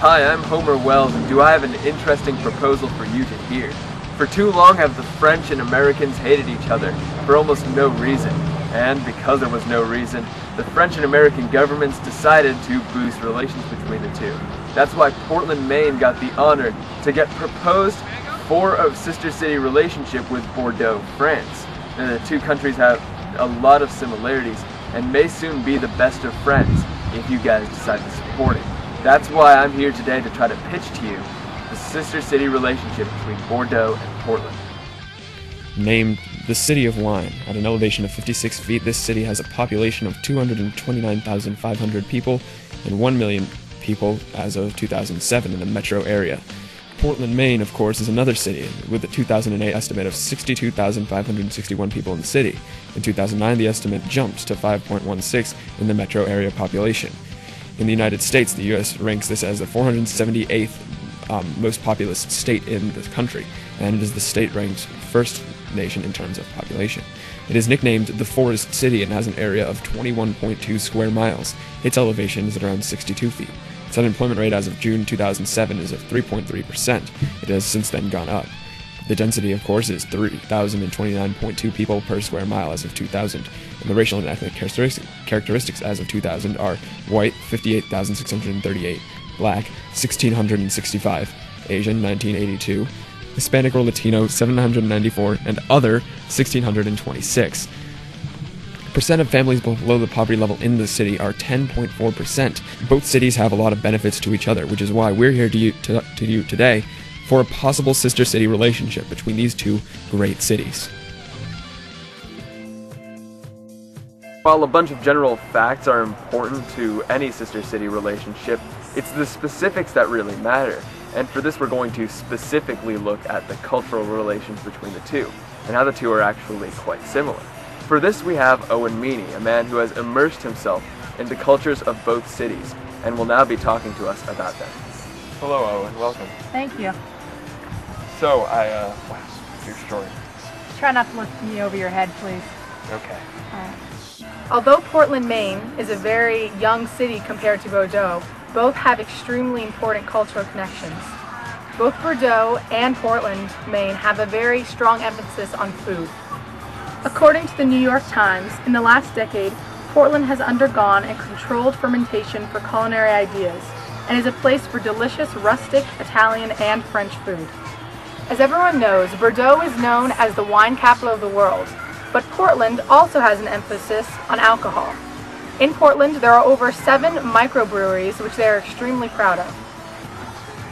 Hi, I'm Homer Wells, and do I have an interesting proposal for you to hear. For too long have the French and Americans hated each other, for almost no reason. And because there was no reason, the French and American governments decided to boost relations between the two. That's why Portland, Maine got the honor to get proposed for a sister city relationship with Bordeaux, France. The two countries have a lot of similarities and may soon be the best of friends if you guys decide to support it. That's why I'm here today to try to pitch to you the sister city relationship between Bordeaux and Portland. Named the City of Wine, at an elevation of 56 feet, this city has a population of 229,500 people and 1 million people as of 2007 in the metro area. Portland, Maine, of course, is another city, with a 2008 estimate of 62,561 people in the city. In 2009, the estimate jumped to 5.16 in the metro area population. In the United States, the U.S. ranks this as the 478th most populous state in the country, and it is the state ranked first nation in terms of population. It is nicknamed the Forest City and has an area of 21.2 square miles. Its elevation is at around 62 feet. Its unemployment rate as of June 2007 is of 3.3%. It has since then gone up. The density, of course, is 3,029.2 people per square mile as of 2000, and the racial and ethnic characteristics as of 2000 are white, 58,638, black, 1,665, Asian, 1982, Hispanic or Latino, 794, and other, 1,626. Percent of families below the poverty level in the city are 10.4%. Both cities have a lot of benefits to each other, which is why we're here to you today for a possible sister city relationship between these two great cities. While a bunch of general facts are important to any sister city relationship, it's the specifics that really matter. And for this, we're going to specifically look at the cultural relations between the two, and how the two are actually quite similar. For this, we have Owen Meany, a man who has immersed himself in the cultures of both cities, and will now be talking to us about them. Hello, Owen. Welcome. Thank you. So, what's your story? Try not to look me over your head, please. Okay. Although Portland, Maine is a very young city compared to Bordeaux, both have extremely important cultural connections. Both Bordeaux and Portland, Maine have a very strong emphasis on food. According to the New York Times, in the last decade, Portland has undergone a controlled fermentation for culinary ideas and is a place for delicious rustic, Italian, and French food. As everyone knows, Bordeaux is known as the wine capital of the world, but Portland also has an emphasis on alcohol. In Portland, there are over 7 microbreweries, which they are extremely proud of.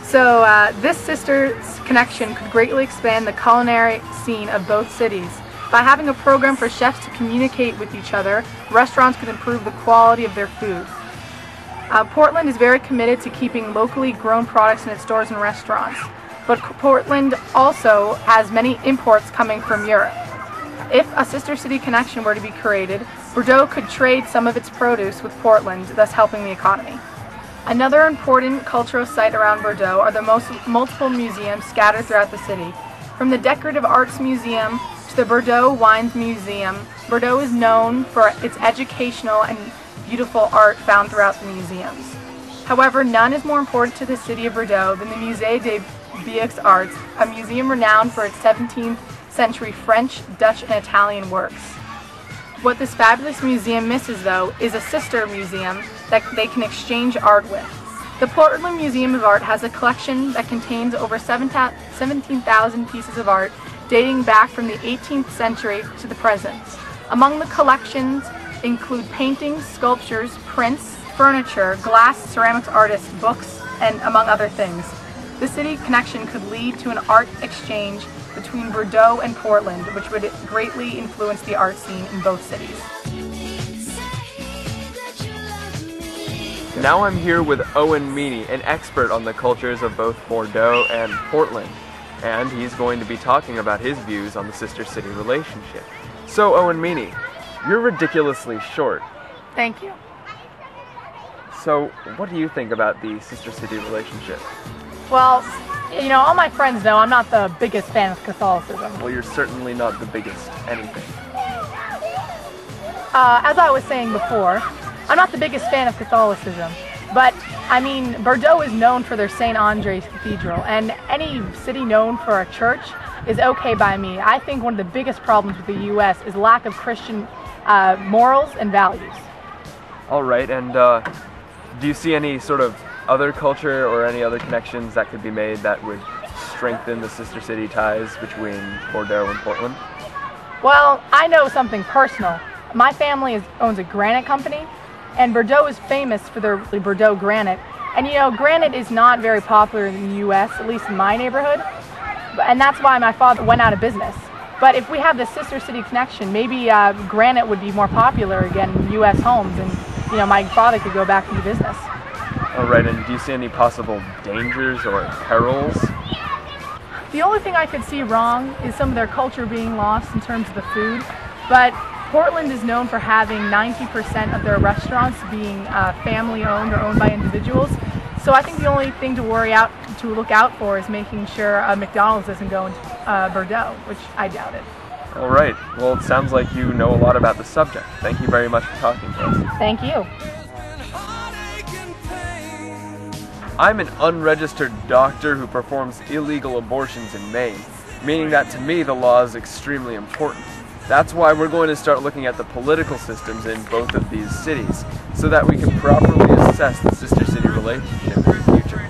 So this sister connection could greatly expand the culinary scene of both cities. By having a program for chefs to communicate with each other, restaurants could improve the quality of their food. Portland is very committed to keeping locally grown products in its stores and restaurants, but Portland also has many imports coming from Europe. If a sister city connection were to be created, Bordeaux could trade some of its produce with Portland, thus helping the economy. Another important cultural site around Bordeaux are the multiple museums scattered throughout the city. From the Decorative Arts Museum to the Bordeaux Wines Museum, Bordeaux is known for its educational and beautiful art found throughout the museums. However, none is more important to the city of Bordeaux than the Musée des Beaux Arts, a museum renowned for its 17th century French, Dutch, and Italian works. What this fabulous museum misses, though, is a sister museum that they can exchange art with. The Portland Museum of Art has a collection that contains over 17,000 pieces of art dating back from the 18th century to the present. Among the collections include paintings, sculptures, prints, furniture, glass, ceramics artists, books, and among other things. The city connection could lead to an art exchange between Bordeaux and Portland, which would greatly influence the art scene in both cities. Now I'm here with Owen Meany, an expert on the cultures of both Bordeaux and Portland, and he's going to be talking about his views on the sister city relationship. So Owen Meany, you're ridiculously short. Thank you. So what do you think about the sister city relationship? Well, you know, all my friends know I'm not the biggest fan of Catholicism. Well, you're certainly not the biggest anything. As I was saying before, I'm not the biggest fan of Catholicism. But, I mean, Bordeaux is known for their St. Andre's Cathedral, and any city known for a church is okay by me. I think one of the biggest problems with the U.S. is lack of Christian morals and values. All right, and do you see any sort of other culture or any other connections that could be made that would strengthen the sister city ties between Bordeaux and Portland? Well, I know something personal. My family owns a granite company, and Bordeaux is famous for their Bordeaux granite. And you know, granite is not very popular in the U.S., at least in my neighborhood, and that's why my father went out of business. But if we have the sister city connection, maybe granite would be more popular again in U.S. homes, and you know, my father could go back into business. All right, and do you see any possible dangers or perils? The only thing I could see wrong is some of their culture being lost in terms of the food, but Portland is known for having 90% of their restaurants being family-owned or owned by individuals. So I think the only thing to look out for is making sure McDonald's doesn't go into Bordeaux, which I doubt it. All right. Well, it sounds like you know a lot about the subject. Thank you very much for talking to us. Thank you. I'm an unregistered doctor who performs illegal abortions in Maine, meaning that to me the law is extremely important. That's why we're going to start looking at the political systems in both of these cities, so that we can properly assess the sister city relationship in the future.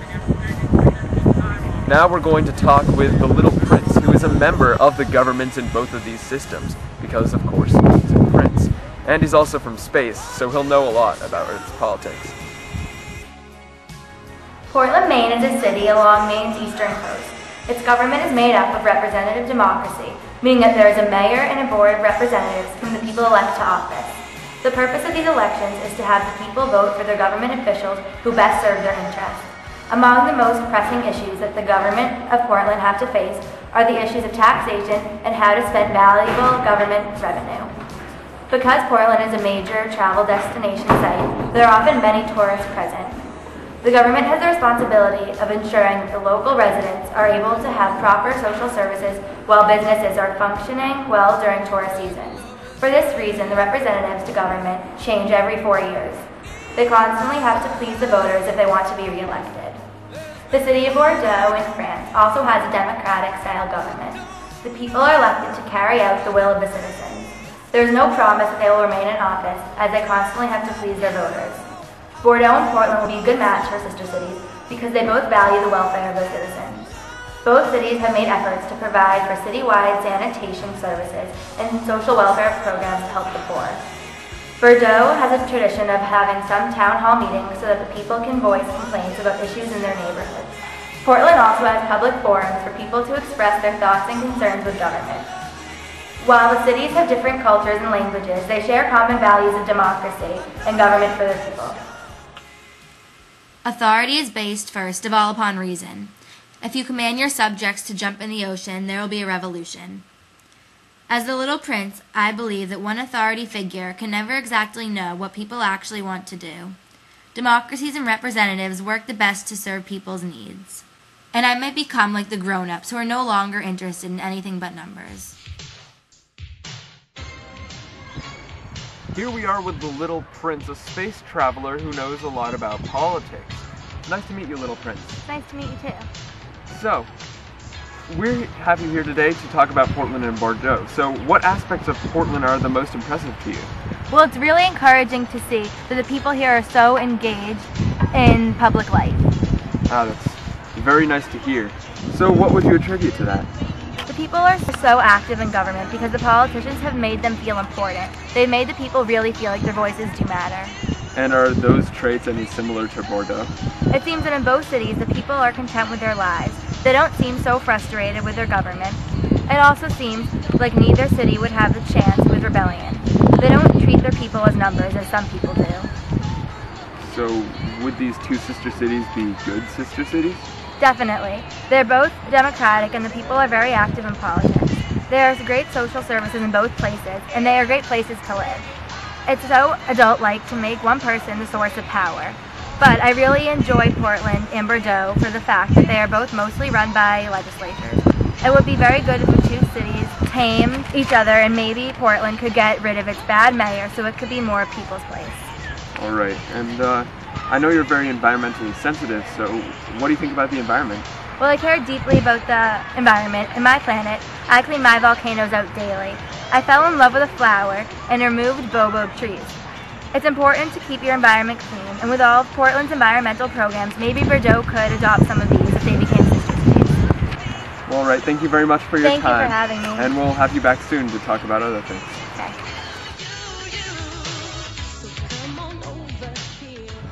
Now we're going to talk with the Little Prince, who is a member of the governments in both of these systems, because of course he's a prince. And he's also from space, so he'll know a lot about Earth's politics. Portland, Maine is a city along Maine's eastern coast. Its government is made up of representative democracy, meaning that there is a mayor and a board of representatives whom the people elect to office. The purpose of these elections is to have the people vote for their government officials who best serve their interests. Among the most pressing issues that the government of Portland have to face are the issues of taxation and how to spend valuable government revenue. Because Portland is a major travel destination site, there are often many tourists present. The government has the responsibility of ensuring that the local residents are able to have proper social services while businesses are functioning well during tourist seasons. For this reason, the representatives to government change every 4 years. They constantly have to please the voters if they want to be re-elected. The city of Bordeaux in France also has a democratic-style government. The people are elected to carry out the will of the citizens. There is no promise that they will remain in office, as they constantly have to please their voters. Bordeaux and Portland will be a good match for sister cities because they both value the welfare of their citizens. Both cities have made efforts to provide for citywide sanitation services and social welfare programs to help the poor. Bordeaux has a tradition of having some town hall meetings so that the people can voice complaints about issues in their neighborhoods. Portland also has public forums for people to express their thoughts and concerns with government. While the cities have different cultures and languages, they share common values of democracy and government for their people. Authority is based, first of all, upon reason. If you command your subjects to jump in the ocean, there will be a revolution. As the Little Prince, I believe that one authority figure can never exactly know what people actually want to do. Democracies and representatives work the best to serve people's needs. And I might become like the grown-ups who are no longer interested in anything but numbers. Here we are with the Little Prince, a space traveler who knows a lot about politics. Nice to meet you, Little Prince. Nice to meet you too. So, we have you here today to talk about Portland and Bordeaux. So, what aspects of Portland are the most impressive to you? Well, it's really encouraging to see that the people here are so engaged in public life. Ah, that's very nice to hear. So, what would you attribute to that? The people are so active in government because the politicians have made them feel important. They've made the people really feel like their voices do matter. And are those traits any similar to Bordeaux? It seems that in both cities, the people are content with their lives. They don't seem so frustrated with their government. It also seems like neither city would have the chance with rebellion. They don't treat their people as numbers as some people do. So, would these two sister cities be good sister cities? Definitely. They're both democratic and the people are very active in politics. There's great social services in both places, and they are great places to live. It's so adult-like to make one person the source of power. But I really enjoy Portland and Bordeaux for the fact that they are both mostly run by legislatures. It would be very good if the two cities tamed each other, and maybe Portland could get rid of its bad mayor so it could be more people's place. Alright, and I know you're very environmentally sensitive, so what do you think about the environment? Well, I care deeply about the environment and my planet. I clean my volcanoes out daily. I fell in love with a flower and removed baobab trees. It's important to keep your environment clean, and with all of Portland's environmental programs, maybe Bordeaux could adopt some of these if they became sister cities. Well, all right, thank you very much for your time. Thank you for having me. And we'll have you back soon to talk about other things. Okay.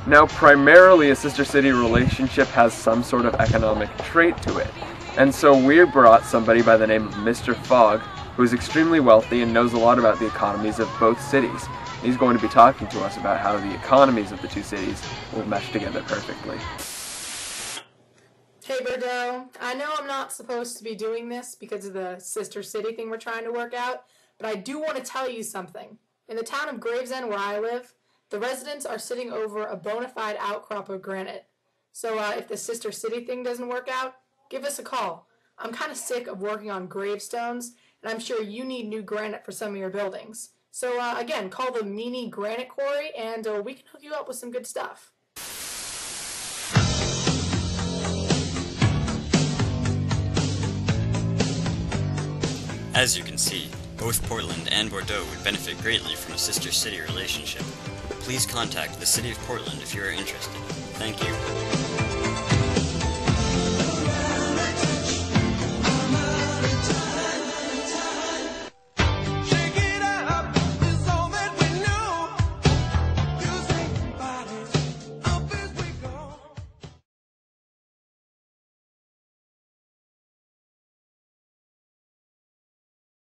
Now, primarily a sister city relationship has some sort of economic trait to it. And so we brought somebody by the name of Mr. Fogg, who is extremely wealthy and knows a lot about the economies of both cities. He's going to be talking to us about how the economies of the two cities will mesh together perfectly. Hey Bordeaux, I know I'm not supposed to be doing this because of the sister city thing we're trying to work out, but I do want to tell you something. In the town of Gravesend where I live, the residents are sitting over a bona fide outcrop of granite. So if the sister city thing doesn't work out, give us a call. I'm kind of sick of working on gravestones, and I'm sure you need new granite for some of your buildings. So again, call the Meany Granite Quarry, and we can hook you up with some good stuff. As you can see, both Portland and Bordeaux would benefit greatly from a sister city relationship. Please contact the City of Portland if you are interested. Thank you.